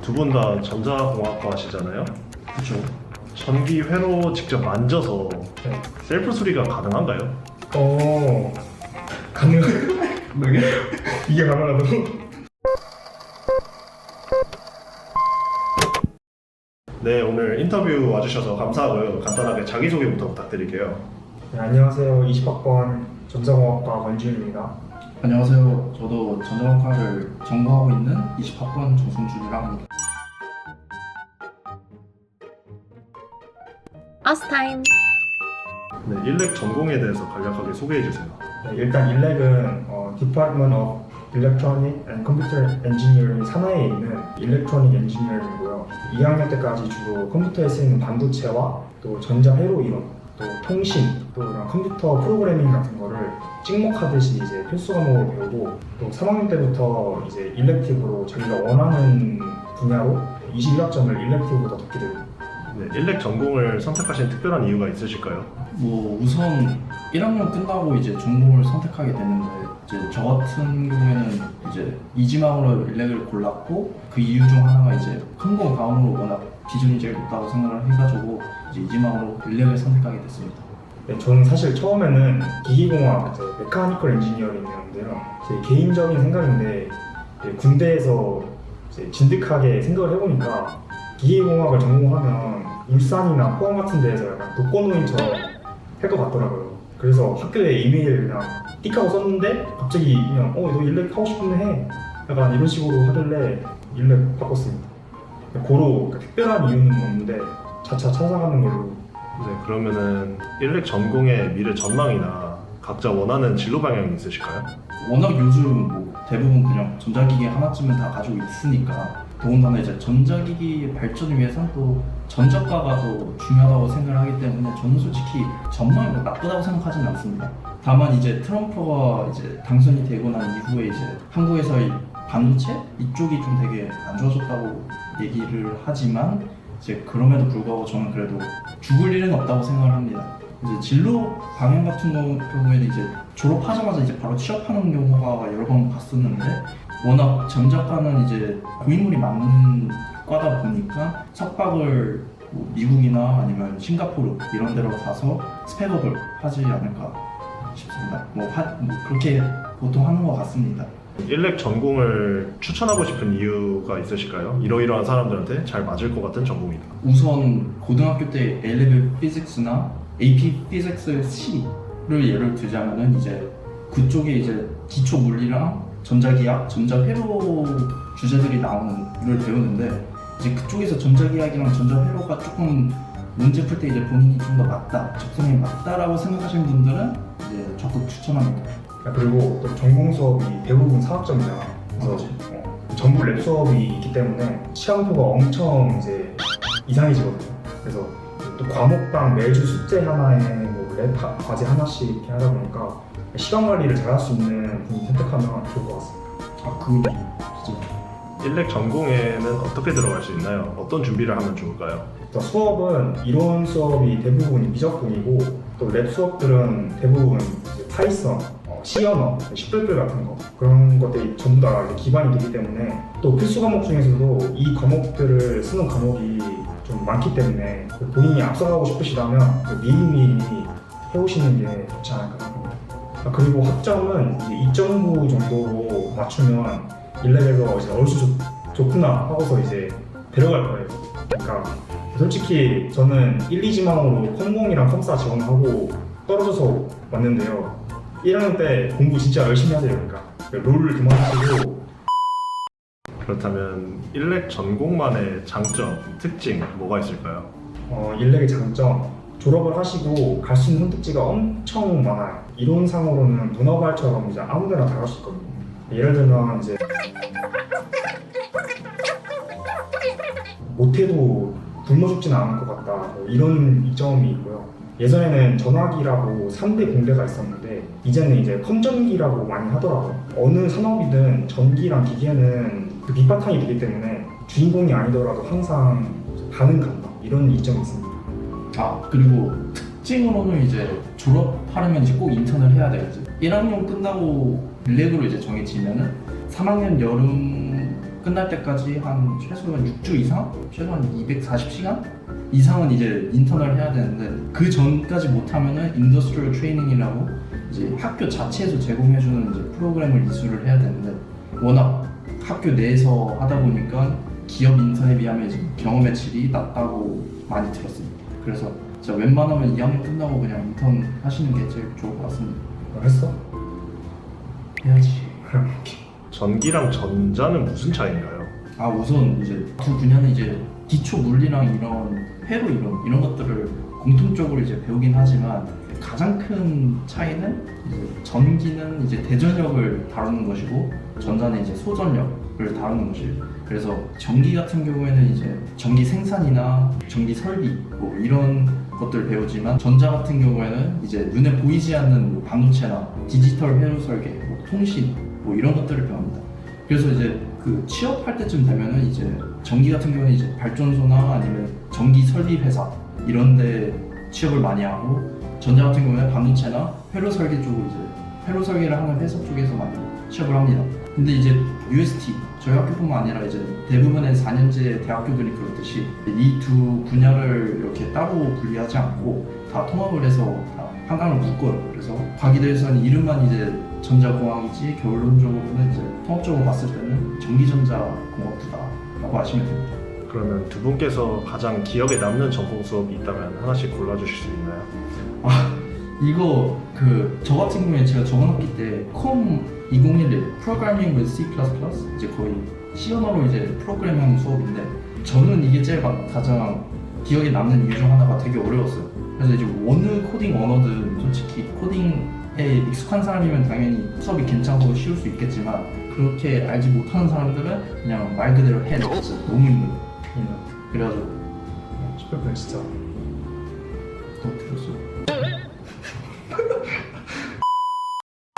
두 분 다 전자공학과시잖아요? 그렇죠. 전기 회로 직접 만져서 네. 셀프 수리가 가능한가요? 가능. 이게 가능하다고? 네, 오늘 인터뷰 와주셔서 감사하고요. 간단하게 자기소개부터 부탁드릴게요. 네, 안녕하세요. 20학번 전자공학과 권지윤입니다. 안녕하세요. 저도 전자공학과를 전공하고 있는 20학번 정승준이라 합니다. 아스타임. 네, 일렉 전공에 대해서 간략하게 소개해주세요. 네, 일단 일렉은 Department of Electronic and Computer Engineering 산하에 있는 일렉트로닉 엔지니어링이고요. 2학년 때까지 주로 컴퓨터에 쓰이는 반도체와 또 전자회로 이론, 또 통신, 또 이런 컴퓨터 프로그래밍 같은 거를 찍먹하듯이 이제 필수 과목으로 배우고, 또 3학년 때부터 이제 일렉티브로 자기가 원하는 분야로 21학점을 일렉티브로 더 덮게 됩니다. 네, 일렉 전공을 선택하신 특별한 이유가 있으실까요? 우선 1학년 끝나고 이제 전공을 선택하게 됐는데 이제 저 같은 경우에는 이제 이지망으로 일렉을 골랐고, 그 이유 중 하나가 이제 항공 다음으로 워낙 기준이 제일 높다고 생각을 해가지고 이제 이지망으로 일렉을 선택하게 됐습니다. 네, 저는 사실 처음에는 기기공학, 이제 메카니컬 엔지니어링이었는데요. 제 개인적인 생각인데 이제 군대에서 이제 진득하게 생각을 해보니까 기기공학을 전공하면 울산이나 포항 같은 데에서 약간 독거노인처럼 할 것 같더라고요. 그래서 학교에 이메일 그냥 띡 하고 썼는데 갑자기 그냥 너 일렉 하고 싶으면 해, 약간 이런 식으로 하길래 일렉 바꿨습니다. 고로 특별한 이유는 없는데 차차 찾아가는 걸로. 네, 그러면은 일렉 전공의 미래 전망이나 각자 원하는 진로 방향이 있으실까요? 워낙 요즘 대부분 그냥 전자기기 하나쯤은 다 가지고 있으니까, 더군다나 이제 전자기기 발전을 위해서는 또 전자과가 더 중요하다고 생각을 하기 때문에 저는 솔직히 전망이 나쁘다고 생각하지는 않습니다. 다만 이제 트럼프가 이제 당선이 되고 난 이후에 이제 한국에서의 반도체 이쪽이 좀 되게 안 좋아졌다고 얘기를 하지만, 이제 그럼에도 불구하고 저는 그래도 죽을 일은 없다고 생각을 합니다. 이제 진로 방향 같은 경우에는 이제 졸업하자마자 이제 바로 취업하는 경우가 여러 번 봤었는데, 워낙 전자과는 이제 고인물이 많은 과다 보니까 석박을 미국이나 아니면 싱가포르 이런 데로 가서 스펙업을 하지 않을까 싶습니다. 그렇게 보통 하는 것 같습니다. 일렉 전공을 추천하고 싶은 이유가 있으실까요? 이러이러한 사람들한테 잘 맞을 것 같은 전공이다. 우선 고등학교 때 A-level 피직스나 AP 피직스 C를 예를 들자면은 이제 그쪽에 이제 기초 물리랑 전자기학, 전자회로 주제들이 나오는 걸 배우는데, 이제 그쪽에서 전자기학이랑 전자회로가 조금 문제 풀 때 이제 본인이 좀 더 맞다, 적성에 맞다라고 생각하시는 분들은 이제 적극 추천합니다. 그리고 또 전공 수업이 대부분 사학점이잖아. 그래서 전부 랩 수업이 있기 때문에 시험표가 엄청 이제 이상해지거든요. 그래서 또 과목당 매주 숙제 하나에 랩 과제 하나씩 이렇게 하다 보니까 시간 관리를 잘 할 수 있는 분이 선택하면 좋을 것 같습니다. 그건 진짜 일렉 전공에는 어떻게 들어갈 수 있나요? 어떤 준비를 하면 좋을까요? 또 수업은 이론 수업이 대부분 미적분이고, 또 랩 수업들은 대부분 이제 파이썬, C 언어, C++ 같은 거, 그런 것들이 전부 다 이제 기반이 되기 때문에, 또 필수 과목 중에서도 이 과목들을 쓰는 과목이 좀 많기 때문에 본인이 앞서가고 싶으시다면 미리미리 해오시는 게 좋지 않을까 생각합니다. 그리고 학점은 이제 2.9 정도로 맞추면 일렉에서 이제 좋구나 하고서 이제 데려갈 거예요. 그러니까 솔직히 저는 1, 2지망으로 컴공이랑 컴사 지원하고 떨어져서 왔는데요. 1학년 때 공부 진짜 열심히 하세요. 그러니까 롤을 그만하시고. 그렇다면 일렉 전공만의 장점, 특징 뭐가 있을까요? 일렉의 장점, 졸업을 하시고 갈 수 있는 선택지가 엄청 많아요. 이론상으로는 문어발처럼 이제 아무데나 다 갈 수 있거든요. 예를 들면 이제 못해도 굶어 죽지는 않을 것 같다, 이런 이점이 있고요. 예전에는 전화기라고 3대 공대가 있었는데 이제는 이제 컴전기라고 많이 하더라고요. 어느 산업이든 전기랑 기계는 그 밑바탕이 되기 때문에 주인공이 아니더라도 항상 반은 간다, 이런 이점이 있습니다. 그리고 특징으로는 이제 졸업하려면 이제 꼭 인턴을 해야 돼요. 이제 1학년 끝나고 일렉으로 이제 정해지면은 3학년 여름 끝날 때까지 한 최소한 6주 이상? 최소한 240시간? 이상은 이제 인턴을 해야 되는데 그 전까지 못하면은 인더스트리얼 트레이닝이라고 이제 학교 자체에서 제공해주는 이제 프로그램을 이수를 해야 되는데 워낙 학교 내에서 하다 보니까 기업 인턴에 비하면 이제 경험의 질이 낮다고 많이 들었습니다. 그래서 진짜 웬만하면 2학년 끝나고 그냥 인턴 하시는 게 제일 좋을 것 같습니다. 했어? 해야지. 전기랑 전자는 무슨 차이인가요? 아 우선 이제 두 분야는 이제 기초 물리랑 이런 회로 이런 것들을 공통적으로 이제 배우긴 하지만 가장 큰 차이는 이제 전기는 이제 대전력을 다루는 것이고 전자는 이제 소전력을 다루는 것이에요. 그래서 전기 같은 경우에는 이제 전기 생산이나 전기 설비 뭐 이런 것들을 배우지만 전자 같은 경우에는 이제 눈에 보이지 않는 뭐 반도체나 디지털 회로 설계, 뭐 통신 뭐 이런 것들을 배웁니다. 그래서 이제 그 취업할 때쯤 되면은 이제 전기 같은 경우는 이제 발전소나 아니면 전기 설비 회사 이런데 취업을 많이 하고 전자 같은 경우는 반도체나 회로 설계 쪽으로 이제 회로 설계를 하는 회사 쪽에서 많이 취업을 합니다. 근데 이제 UST 저희 학교뿐만 아니라 이제 대부분의 4년제 대학교들이 그렇듯이 이 두 분야를 이렇게 따로 분리하지 않고 다 통합을 해서 다 한강을 묶어요. 그래서 과기대에서는 이름만 이제 전자공학이지 결론적으로는 이제 통합적으로 봤을 때는 전기전자공학부다라고 하시면 됩니다. 그러면 두 분께서 가장 기억에 남는 전공 수업이 있다면 하나씩 골라주실 수 있나요? 이거 저 같은 경우에 제가 저번 학기 때 컴 2011 Programming with C++ 이제 거의 C 언어로 이제 프로그래밍 수업인데 저는 이게 제일 가장 기억에 남는 이유 중 하나가 되게 어려웠어요. 그래서 이제 어느 코딩 언어든 솔직히 코딩에 익숙한 사람이면 당연히 수업이 괜찮고 쉬울 수 있겠지만 그렇게 알지 못하는 사람들은 그냥 말 그대로 해 진짜 너무 힘들어요. 그래가지고 18분 진짜 또 들었어요.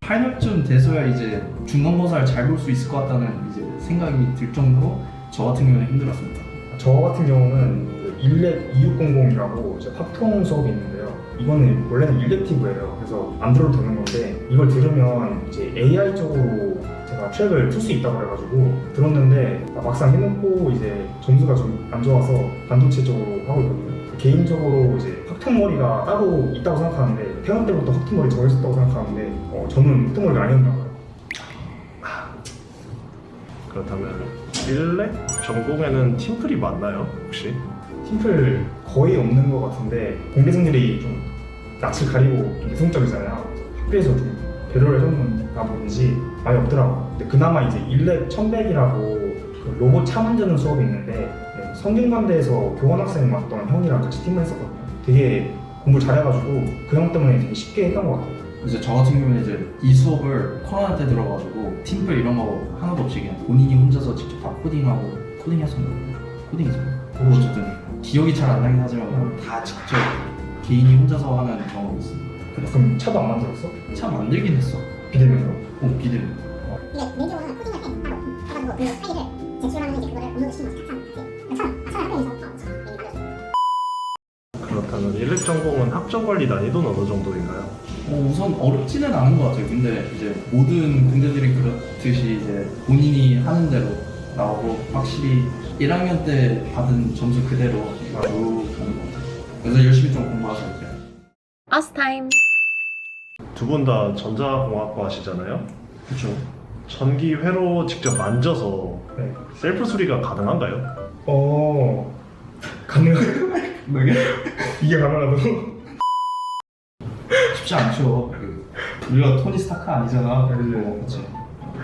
파이널쯤 돼서야 이제 중간고사를 잘 볼 수 있을 것 같다는 이제 생각이 들 정도로 저 같은 경우는 힘들었습니다. 저 같은 경우는 그 일렉 2600이라고 이제 합통 수업이 있는데요. 이거는 원래는 일렉티브예요. 그래서 안 들어도 되는 건데 이걸 들으면 이제 AI 쪽으로 제가 트랙을 풀 수 있다고 그래가지고 들었는데 막상 해놓고 이제 점수가 좀 안 좋아서 반도체 쪽으로 하고 있거든요. 개인적으로 이제 확통머리가 따로 있다고 생각하는데 태어날 때부터 확통머리 정해졌다고 생각하는데 저는 확통머리가 아니었나 봐요. 그렇다면 일렉 전공에는 팀플이 맞나요? 혹시? 팀플 거의 없는 것 같은데 공대 생들이 좀 낯을 가리고 좀 이성적이잖아요. 학교에서 좀 배려를 해줬나 뭔지 많이 없더라고요. 근데 그나마 이제 일렉 1100이라고 그 로봇 차 만드는 수업이 있는데 성균관대에서 교환학생 왔던 형이랑 같이 팀을 했었거든요. 되게 공부 잘해가지고 그 형 때문에 되게 쉽게 했던 것 같아요. 이제 저 같은 경우는 이제 이 수업을 코로나 때 들어가지고 팀플 이런 거 하나도 없이 그냥 본인이 혼자서 직접 다 코딩했었는데 코딩이잖아요. 어쨌든 기억이 잘 안 나긴 하지만 다 직접 개인이 혼자서 하는 경험이 있습니다. 그럼 차도 안 만들었어? 참 만들긴 했어. 비대면으로? 비대면. 근데 개인적으로는 코딩을 해 따로. 해가지고 그 파일을 제출하면 이제 그거를 업로드 시키면 작성 같이. 학교에서 그렇다면 일렉 전공은 학점 관리 난이도는 어느 정도인가요? 우선 어렵지는 않은 것 같아요. 근데 이제 모든 군대들이 그렇듯이 이제 본인이 하는 대로 나오고 확실히 1학년 때 받은 점수 그대로 쭉 가는 것 같아요. 그래서 열심히 좀 공부하셔야 돼요. Us time. 두 분 다 전자공학과 하시잖아요? 그렇죠. 전기 회로 직접 만져서 네. 셀프 수리가 가능한가요? 가능해요? 이게 가능하다고? 쉽지 않죠. 우리가 토니 스타크 아니잖아. 그치.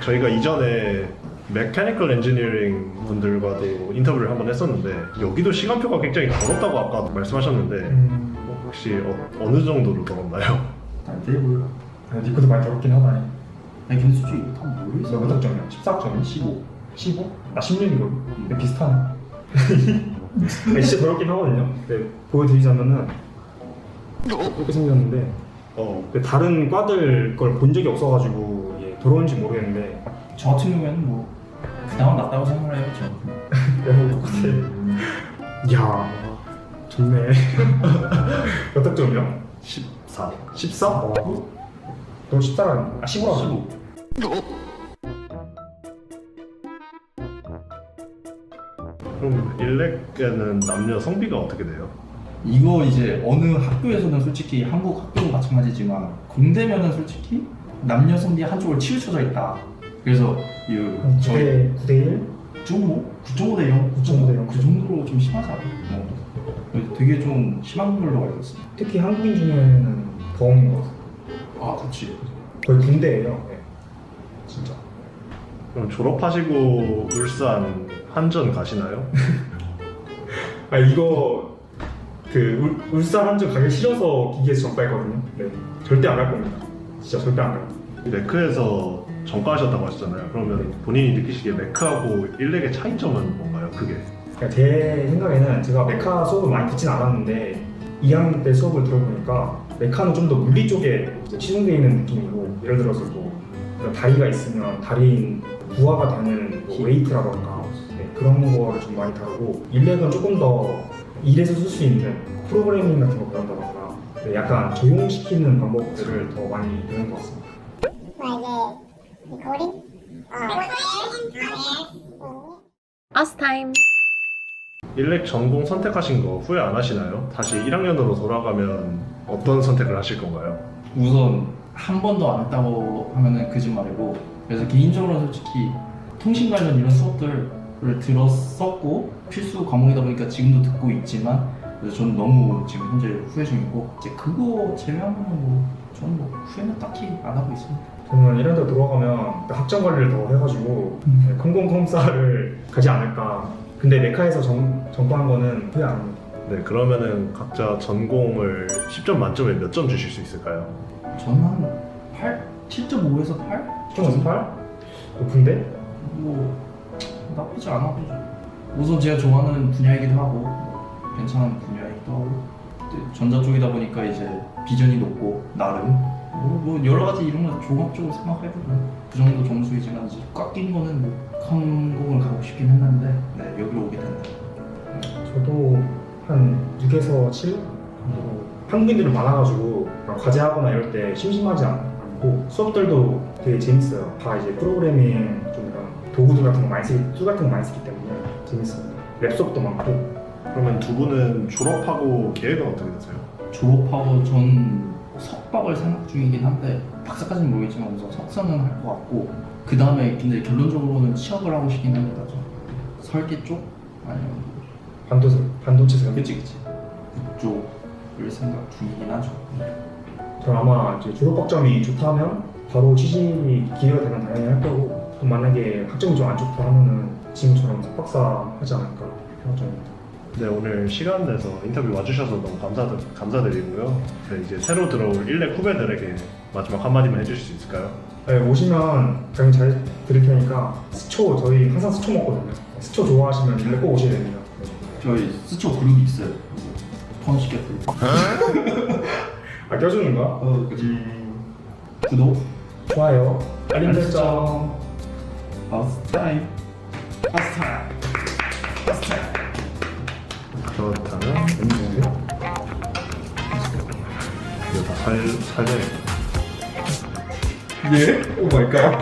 저희가 이전에 메카니컬 엔지니어링 분들과도 인터뷰를 한번 했었는데 여기도 시간표가 굉장히 더럽다고 아까 말씀하셨는데 혹시 어느 정도로 더럽나요? 난 몰라. 니코도 많이 더럽긴 하다. 아니 근데 솔직히 다 모르겠어. 몇 학점이야? 14학점이? 15. 15? 나 16이거든? 근데 비슷하네. 진짜 더럽긴 하거든요. 네, 보여드리자면은 이렇게 생겼는데 근데 다른 과들 걸 본 적이 없어가지고 더러운지 모르겠는데 저 같은 경우에는 뭐 그나마 낫다고 생각을 해요. 저. 내가 똑같아. 이야 좋네. 몇 학점이야? 14. 14? 너 14라 15라고. 15. 그럼 일렉에는 남녀 성비가 어떻게 돼요? 이거 이제 어느 학교에서는 솔직히 한국 학교도 마찬가지지만 공대면은 솔직히 남녀 성비 한쪽을 치우쳐져 있다. 그래서 이 저희 9대 1? 9.5대 0, 9.5대 0. 그 정도로 좀 심하지 않아요? 되게 좀 심한 걸로 알고 있습니다. 특히 한국인 중에는 더운 것 같아요. 아, 그렇지. 거의 군대예요. 네. 진짜. 그럼 졸업하시고 울산 한전 가시나요? 아 이거 울산 한전 가기 싫어서 기계에서 전과했거든요. 네. 절대 안 갈 겁니다. 진짜 절대 안 가요. 매크에서 전과하셨다고 하셨잖아요. 그러면 본인이 느끼시기에 매크하고 일렉의 차이점은 뭔가요? 그게? 그러니까 제 생각에는 제가 메카 수업을 많이 듣진 않았는데 2학년 때 수업을 들어보니까 메카는 좀 더 물리 쪽에 이제 치중되어 있는 느낌이고, 예를 들어서 뭐 다리가 있으면 다리인 부하가 되는 뭐 웨이트라던가 네, 그런 거를 좀 많이 다루고, 일렉은 조금 더 일에서 쓸 수 있는 프로그래밍 같은 거 배운다던가 네, 약간 적용시키는 방법들을 더 많이 배우는 것 같습니다. 뭐 이제 리코딩? Us time. 일렉 전공 선택하신 거 후회 안 하시나요? 다시 1학년으로 돌아가면 어떤 선택을 하실 건가요? 우선 한 번도 안 했다고 하면은 거짓말이고, 그래서 개인적으로 솔직히 통신 관련 이런 수업들을 들었었고 필수 과목이다 보니까 지금도 듣고 있지만, 그래서 저는 너무 지금 현재 후회 중이고, 이제 그거 제외하면 뭐 저는 뭐 후회는 딱히 안 하고 있습니다. 저는 1학년 때 들어가면 학점 관리를 더 해가지고 네, 컴공컴사를 가지 않을까. 근데 메카에서 전과한 거는 후회 안 합니다. 네, 그러면은 각자 전공을 10점 만점에 몇 점 주실 수 있을까요? 저는 한 8? 7.5에서 8? 10.8? 높은데? 뭐 나쁘지 않아 보죠. 우선 제가 좋아하는 분야이기도 하고 괜찮은 분야이기도 하고, 전자 쪽이다 보니까 이제 비전이 높고 나름 뭐 여러 가지 이런 거 종합적으로 생각해보면 그 정도 점수이지만, 이제 꽉 낀 거는 뭐 항공을 가고 싶긴 했는데 네, 여기로 오게 된다. 저도 한 6에서 7? 정도. 한국인들이 많아가지고 과제하거나 이럴 때 심심하지 않고 수업들도 되게 재밌어요. 다 이제 프로그래밍 좀 이런 도구들 같은 거 많이 쓰기, 툴 같은 거 많이 쓰기 때문에 재밌어요. 랩 수업도 많고. 그러면 두 분은 졸업하고 계획은 어떻게 되세요? 졸업하고 전 석박을 생각 중이긴 한데, 박사까지는 모르겠지만 우선 석사는 할 것 같고, 그 다음에 근데 결론적으로는 취업을 하고 싶긴 합니다. 저. 설계 쪽? 아니면 반도체 설계. 그치 그쪽을 생각 중이긴 하죠. 저는 아마 이제 졸업 학점이 좋다면 바로 취직이 기회가 되면 당연히 할 거고, 또 만약에 학점이 좀 안 좋다 하면은 지금처럼 석박사 하지 않을까 생각합니다. 네, 오늘 시간 내서 인터뷰 와주셔서 너무 감사드리고요. 네, 이제 새로 들어올 일렉 후배들에게 마지막 한마디만 해주실 수 있을까요? 네, 오시면 당연히 잘 드릴 테니까 스초, 저희 항상 스초 먹거든요. 스초 좋아하시면 일렉 꼭 오셔야 됩니다. 네. 저희 스초 그룹이 있어요. 펀치게트. 아, 껴주는 거야? 그치. 구독, 좋아요. 알림 설정. 아스타임. 그렇다면 재밌는데? 이거 다 살려야겠다. 예? 오 마이 갓.